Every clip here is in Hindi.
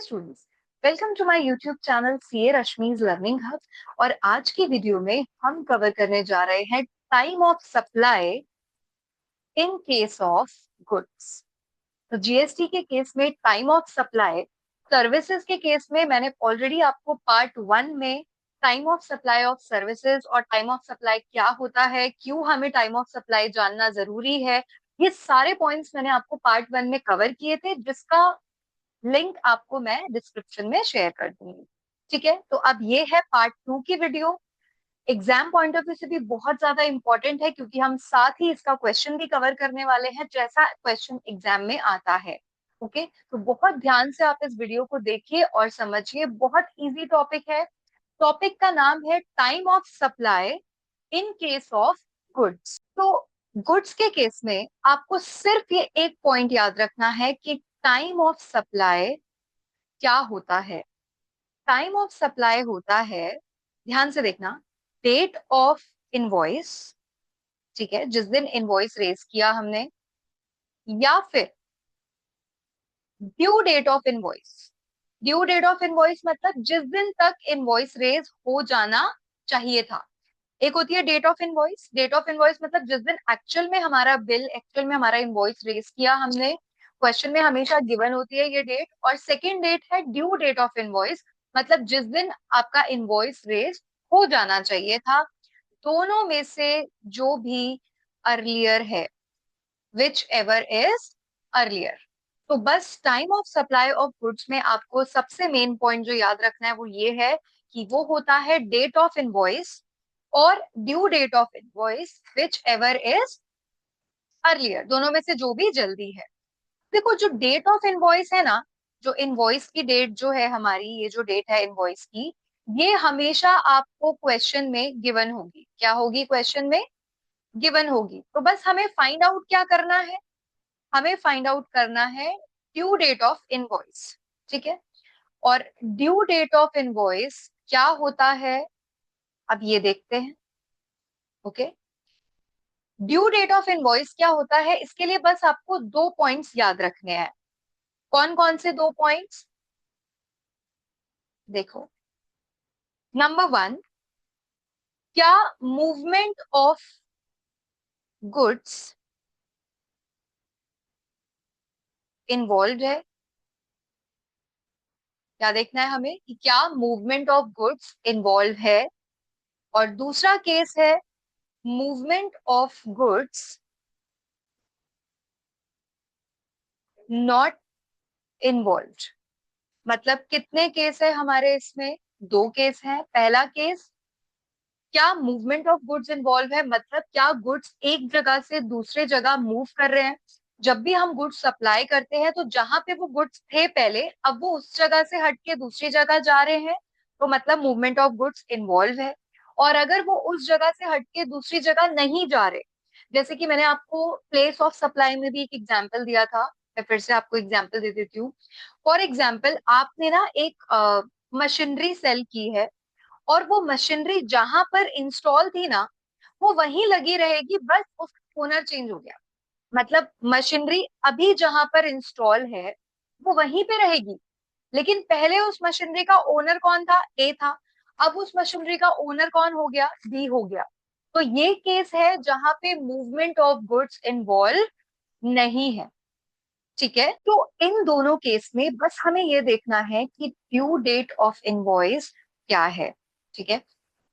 Students, welcome to my YouTube channel CA Rashmi's learning hub. और आज की वीडियो में हम कवर करने जा रहे हैं time of supply in case of goods. तो जीएसटी के केस में टाइम ऑफ सप्लाई, सर्विसेज के केस में मैंने ऑलरेडी आपको पार्ट 1 में time of supply of services और टाइम ऑफ सप्लाई क्या होता है, क्यों हमें टाइम ऑफ सप्लाई जानना जरूरी है, ये सारे पॉइंट्स मैंने आपको पार्ट 1 में कवर किए थे, जिसका लिंक आपको मैं डिस्क्रिप्शन में शेयर कर दूंगी। ठीक है, तो अब ये है पार्ट 2 की video. Exam point of view से भी बहुत ज्यादा इंपॉर्टेंट है, क्योंकि हम साथ ही इसका क्वेश्चन भी कवर करने वाले हैं, जैसा क्वेश्चन एग्जाम में आता है। ओके, तो बहुत ध्यान से आप इस वीडियो को देखिए और समझिए। बहुत इजी टॉपिक है। टॉपिक का नाम है time of supply in case of goods. तो गुड्स के केस में आपको सिर्फ ये एक पॉइंट याद रखना है कि टाइम ऑफ सप्लाई क्या होता है। टाइम ऑफ सप्लाई होता है, ध्यान से देखना, डेट ऑफ इनवॉइस, ठीक है, जिस दिन इनवॉइस रेज किया हमने, या फिर due date of invoice. Due date of invoice मतलब जिस दिन तक इनवॉइस रेज हो जाना चाहिए था। एक होती है date of invoice. Date of invoice मतलब जिस दिन एक्चुअल में हमारा बिल, एक्चुअल में हमारा इनवॉइस रेज किया हमने। क्वेश्चन में हमेशा गिवन होती है ये डेट। और सेकंड डेट है ड्यू डेट ऑफ इनवॉइस, मतलब जिस दिन आपका इनवॉइस रेज हो जाना चाहिए था। दोनों में से जो भी अर्लियर है, विच एवर इज अर्लियर। तो बस time of supply of goods में आपको सबसे मेन पॉइंट जो याद रखना है वो ये है कि वो होता है डेट ऑफ इनवॉइस और due date of invoice, whichever is earlier, दोनों में से जो भी जल्दी है। देखो, जो डेट ऑफ इनवॉइस है ना, जो इनवॉइस की डेट जो है हमारी, ये जो डेट है इनवॉइस की, ये हमेशा आपको क्वेश्चन में गिवन होगी। क्या होगी? क्वेश्चन में गिवन होगी। तो बस हमें फाइंड आउट क्या करना है? हमें फाइंड आउट करना है ड्यू डेट ऑफ इनवॉइस। ठीक है, और ड्यू डेट ऑफ इनवॉइस क्या होता है, अब ये देखते हैं। Okay, due date of invoice क्या होता है, इसके लिए बस आपको दो पॉइंट्स याद रखने हैं। कौन कौन से दो पॉइंट्स? देखो, नंबर 1, क्या मूवमेंट ऑफ गुड्स इन्वॉल्व है? क्या देखना है हमें कि क्या मूवमेंट ऑफ गुड्स इन्वॉल्व है। और दूसरा केस है movement of goods not involve. मतलब कितने केस है हमारे इसमें? दो केस है। पहला केस, क्या मूवमेंट ऑफ गुड्स इन्वॉल्व है, मतलब क्या गुड्स एक जगह से दूसरे जगह मूव कर रहे हैं। जब भी हम गुड्स सप्लाई करते हैं तो जहां पे वो गुड्स थे पहले, अब वो उस जगह से हट के दूसरी जगह जा रहे हैं, तो मतलब मूवमेंट ऑफ गुड्स इन्वॉल्व है। और अगर वो उस जगह से हट के दूसरी जगह नहीं जा रहे, जैसे कि मैंने आपको प्लेस ऑफ सप्लाई में भी एक एग्जाम्पल दिया था, मैं फिर से आपको एग्जाम्पल दे देती हूँ। फॉर एग्जाम्पल, आपने ना एक मशीनरी सेल की है, और वो मशीनरी जहां पर इंस्टॉल थी ना, वो वहीं लगी रहेगी, बस उसका ओनर चेंज हो गया। मतलब मशीनरी अभी जहां पर इंस्टॉल है वो वहीं पे रहेगी, लेकिन पहले उस मशीनरी का ओनर कौन था? ए था। अब उस मशीनरी का ओनर कौन हो गया? बी हो गया। तो ये केस है जहां पे मूवमेंट ऑफ गुड्स इन्वॉल्व नहीं है। ठीक है, तो इन दोनों केस में बस हमें ये देखना है कि ड्यू डेट ऑफ इनवॉइस क्या है। ठीक है,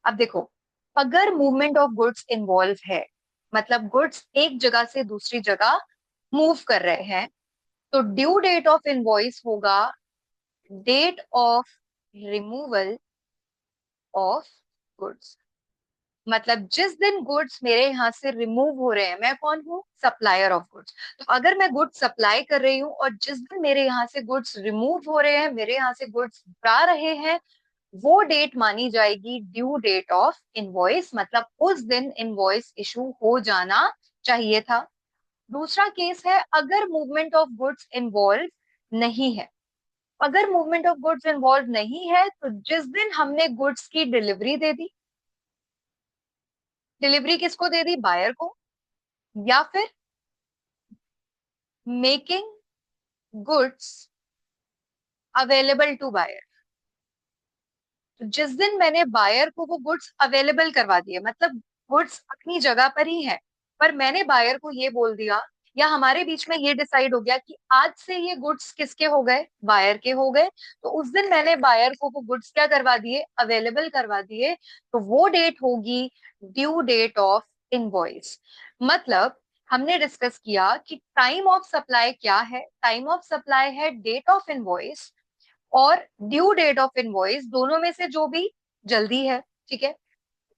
अब देखो, अगर मूवमेंट ऑफ गुड्स इन्वॉल्व है, मतलब गुड्स एक जगह से दूसरी जगह मूव कर रहे हैं, तो ड्यू डेट ऑफ इनवॉइस होगा date of removal of goods. मतलब जिस दिन गुड्स मेरे यहाँ से रिमूव हो रहे हैं, मैं कौन हूँ? Supplier of goods. तो अगर मैं गुड्स सप्लाई कर रही हूँ और जिस दिन मेरे यहाँ से गुड्स रिमूव हो रहे हैं, मेरे यहाँ से गुड्स जा रहे हैं, वो डेट मानी जाएगी ड्यू डेट ऑफ इनवॉइस, मतलब उस दिन इनवॉइस इशू हो जाना चाहिए था। दूसरा केस है, अगर मूवमेंट ऑफ गुड्स इन्वॉल्व नहीं है। अगर मूवमेंट ऑफ गुड्स इन्वॉल्व नहीं है, तो जिस दिन हमने गुड्स की डिलीवरी दे दी, डिलीवरी किसको दे दी? बायर को। या फिर making goods available to buyer. तो जिस दिन मैंने बायर को वो गुड्स अवेलेबल करवा दिए, मतलब गुड्स अपनी जगह पर ही है, पर मैंने बायर को ये बोल दिया या हमारे बीच में ये डिसाइड हो गया कि आज से ये गुड्स किसके हो गए, बायर के हो गए, तो उस दिन मैंने बायर को वो गुड्स क्या करवा दिए, अवेलेबल करवा दिए, तो वो डेट होगी ड्यू डेट ऑफ इनवॉइस। मतलब हमने डिस्कस किया कि टाइम ऑफ सप्लाई क्या है, टाइम ऑफ सप्लाई है डेट ऑफ इनवॉइस और ड्यू डेट ऑफ इनवॉइस, दोनों में से जो भी जल्दी है। ठीक है,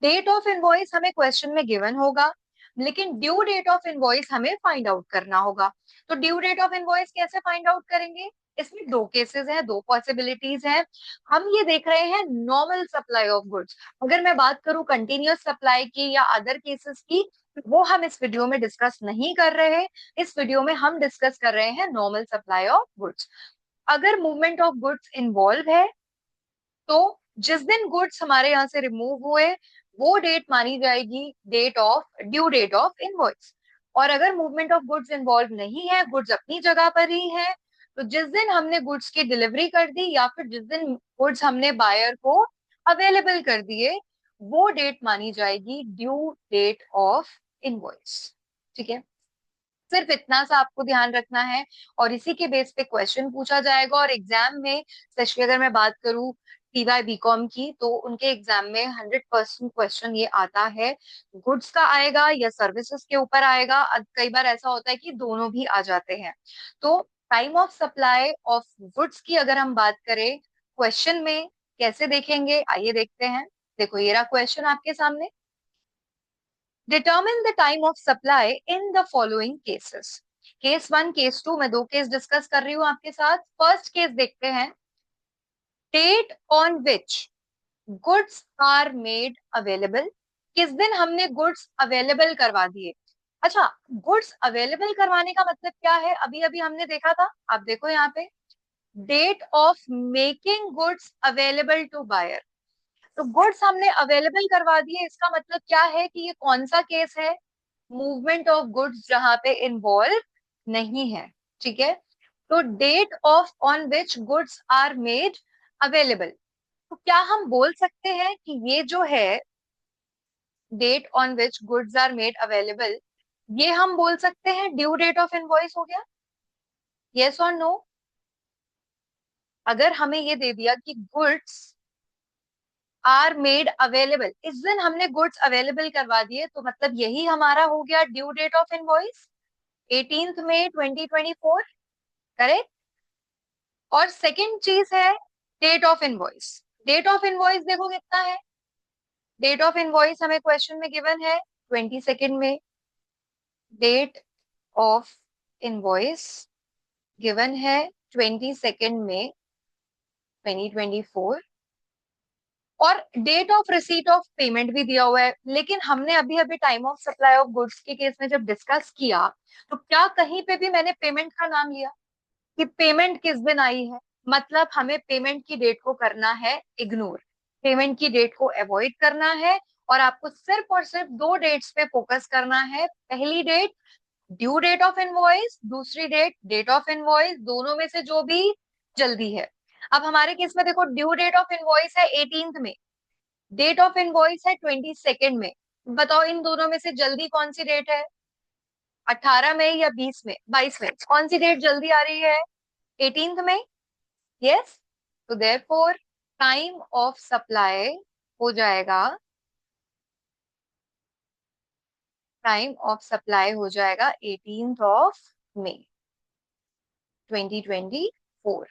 डेट ऑफ इनवॉइस हमें क्वेश्चन में गिवन होगा, लेकिन ड्यू डेट ऑफ इनवॉइस हमें फाइंड आउट करना होगा। तो ड्यू डेट ऑफ इनवॉइस कैसे फाइंड आउट करेंगे, इसमें दो केसेस हैं, दो पॉसिबिलिटीज हैं। हम ये देख रहे हैं नॉर्मल सप्लाई ऑफ गुड्स। अगर मैं बात करूं कंटिन्यूअस सप्लाई की या अदर केसेस की, वो हम इस वीडियो में डिस्कस नहीं कर रहे हैं। इस वीडियो में हम डिस्कस कर रहे हैं नॉर्मल सप्लाई ऑफ गुड्स। अगर मूवमेंट ऑफ गुड्स इन्वॉल्व है, तो जिस दिन गुड्स हमारे यहाँ से रिमूव हुए वो डेट मानी जाएगी date of due date of invoice. और अगर मूवमेंट ऑफ गुड्स इन्वॉल्व नहीं है, गुड्स अपनी जगह पर ही है, तो जिस दिन हमने गुड्स की डिलीवरी कर दी या फिर जिस दिन गुड्स हमने बायर को अवेलेबल कर दिए, वो डेट मानी जाएगी ड्यू डेट ऑफ इनवॉइस। ठीक है, सिर्फ इतना सा आपको ध्यान रखना है और इसी के बेस पे क्वेश्चन पूछा जाएगा। और एग्जाम में, स्पेशली अगर मैं बात करूं टीवाई बीकॉम की, तो उनके एग्जाम में 100% क्वेश्चन ये आता है, गुड्स का आएगा या सर्विसेज के ऊपर आएगा। कई बार ऐसा होता है कि दोनों भी आ जाते हैं। तो time of supply of goods की अगर हम बात करें क्वेश्चन में, कैसे देखेंगे आइए देखते हैं। देखो ये रहा क्वेश्चन आपके सामने, determine the time of supply in the following cases. Case one, case two, मैं दो केस डिस्कस कर रही हूँ आपके साथ। फर्स्ट केस देखते हैं, date on which goods are made available. किस दिन हमने गुड्स अवेलेबल करवा दिए। अच्छा, गुड्स अवेलेबल करवाने का मतलब क्या है, अभी अभी हमने देखा था, आप देखो यहाँ पे, date of making goods available to buyer. तो गुड्स हमने अवेलेबल करवा दिए, इसका मतलब क्या है कि ये कौन सा केस है, मूवमेंट ऑफ गुड्स जहां पे इन्वॉल्व नहीं है। ठीक है, तो date of on which goods are made available, तो क्या हम बोल सकते हैं कि ये जो है date on which goods are made available, ये हम बोल सकते हैं ड्यू डेट ऑफ इनवॉइस हो गया, यस और नो। अगर हमें ये दे दिया कि गुड्स आर मेड अवेलेबल, इस दिन हमने गुड्स अवेलेबल करवा दिए, तो मतलब यही हमारा हो गया ड्यू डेट ऑफ इनवॉइस, 18 मई 2024। करेक्ट। और सेकंड चीज है date of invoice. Date of invoice देखो कितना है, डेट ऑफ इनवॉइस हमें क्वेश्चन में गिवन है 22 में, डेट ऑफ इनवॉइस गिवन है 22 में 2024, और date of receipt of payment भी दिया हुआ है। लेकिन हमने अभी अभी time of supply of goods के केस में जब डिस्कस किया, तो क्या कहीं पे भी मैंने पेमेंट का नाम लिया कि पेमेंट किस दिन आई है। मतलब हमें पेमेंट की डेट को करना है इग्नोर, पेमेंट की डेट को अवॉइड करना है, और आपको सिर्फ और सिर्फ दो डेट्स पे फोकस करना है। पहली date due date of invoice, दूसरी डेट डेट ऑफ इनवॉइस, दोनों में से जो भी जल्दी है। अब हमारे केस में देखो, ड्यू डेट ऑफ इनवॉइस है 18 में, डेट ऑफ इनवॉइस है 22 में। बताओ इन दोनों में से जल्दी कौन सी डेट है, 18 में या 20 में, 22 में, कौन सी डेट जल्दी आ रही है, 18 में। यस, तो देयरफॉर टाइम ऑफ सप्लाई हो जाएगा, टाइम ऑफ सप्लाई हो जाएगा 18 ऑफ मई 2024।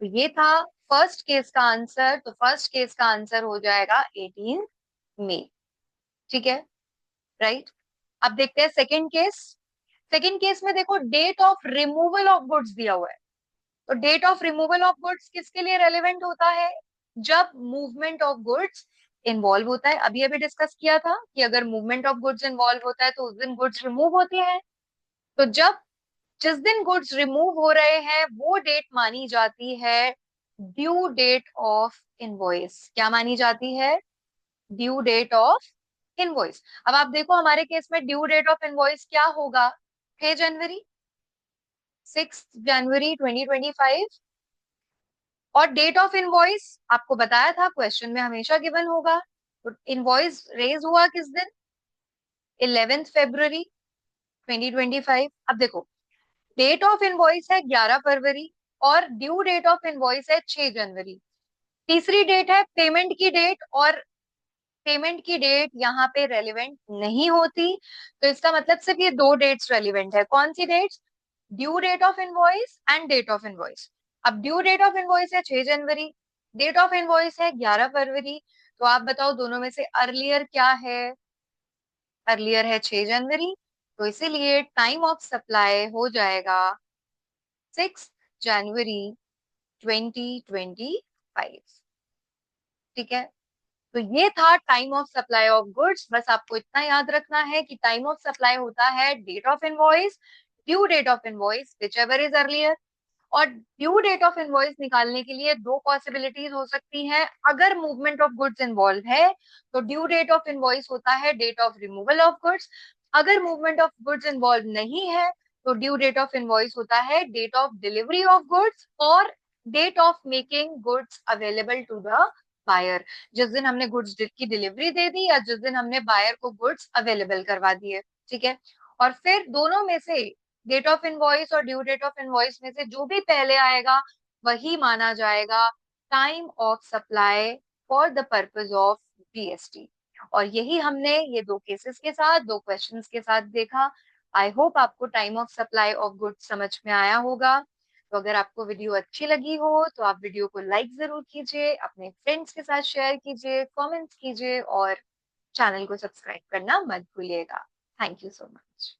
तो ये था फर्स्ट केस का आंसर, तो फर्स्ट केस का आंसर हो जाएगा 18 मई। ठीक है, राइट। अब देखते हैं सेकंड केस। सेकंड केस में देखो, date of removal of goods दिया हुआ है। तो date of removal of goods किसके लिए रेलेवेंट होता है, जब मूवमेंट ऑफ गुड्स इन्वॉल्व होता है। अभी अभी डिस्कस किया था कि अगर मूवमेंट ऑफ गुड्स इन्वॉल्व होता है तो उस दिन गुड्स रिमूव होती हैं। तो जब जिस दिन गुड्स रिमूव हो रहे हैं वो डेट मानी जाती है ड्यू डेट ऑफ इनवॉइस। क्या मानी जाती है, ड्यू डेट ऑफ इनवॉइस। अब आप देखो हमारे केस में ड्यू डेट ऑफ इनवॉइस क्या होगा, 6 जनवरी, 6 जनवरी 2025। और डेट ऑफ इनवॉइस आपको बताया था क्वेश्चन में हमेशा गिवन होगा। तो इनवॉइस रेज हुआ किस दिन? 11 फरवरी 2025। अब देखो, डेट ऑफ इनवॉइस है 11 फरवरी और ड्यू डेट ऑफ इनवॉइस है 6 जनवरी। तीसरी डेट है पेमेंट की डेट, और पेमेंट की डेट यहाँ पे रेलिवेंट नहीं होती। तो इसका मतलब सिर्फ ये दो डेट्स रेलिवेंट है। कौन सी dates? Due date of invoice and date of invoice. अब ड्यू डेट ऑफ इनवॉइस है 6 जनवरी, डेट ऑफ इनवॉइस है 11 फरवरी। तो आप बताओ दोनों में से अर्लियर क्या है? अर्लियर है 6 जनवरी। तो इसीलिए टाइम ऑफ सप्लाई हो जाएगा 6 जनवरी 2025। ठीक है। तो ये था time of supply of goods. बस आपको इतना याद रखना है कि टाइम ऑफ सप्लाई होता है date of invoice, due date of invoice whichever is earlier. और ड्यू डेट ऑफ इनवॉइस निकालने के लिए दो पॉसिबिलिटीज हो सकती हैं। अगर मूवमेंट ऑफ गुड्स इन्वॉल्व है तो ड्यू डेट ऑफ इनवॉइस होता है date of removal of goods. अगर मूवमेंट ऑफ गुड्स इन्वॉल्व नहीं है तो ड्यू डेट ऑफ इनवॉइस होता है date of delivery of goods और date of making goods available to the buyer. जिस दिन हमने गुड्स की डिलीवरी दे दी या जिस दिन हमने बायर को गुड्स अवेलेबल करवा दिए। ठीक है। और फिर दोनों में से डेट ऑफ इनवॉइस और ड्यू डेट ऑफ इनवॉइस में से जो भी पहले आएगा वही माना जाएगा time of supply for the purpose of GST. और यही हमने ये दो केसेस के साथ, दो क्वेश्चंस के साथ देखा। आई होप आपको time of supply of goods समझ में आया होगा। तो अगर आपको वीडियो अच्छी लगी हो तो आप वीडियो को लाइक जरूर कीजिए, अपने फ्रेंड्स के साथ शेयर कीजिए, कमेंट्स कीजिए और चैनल को सब्सक्राइब करना मत भूलिएगा। Thank you so much.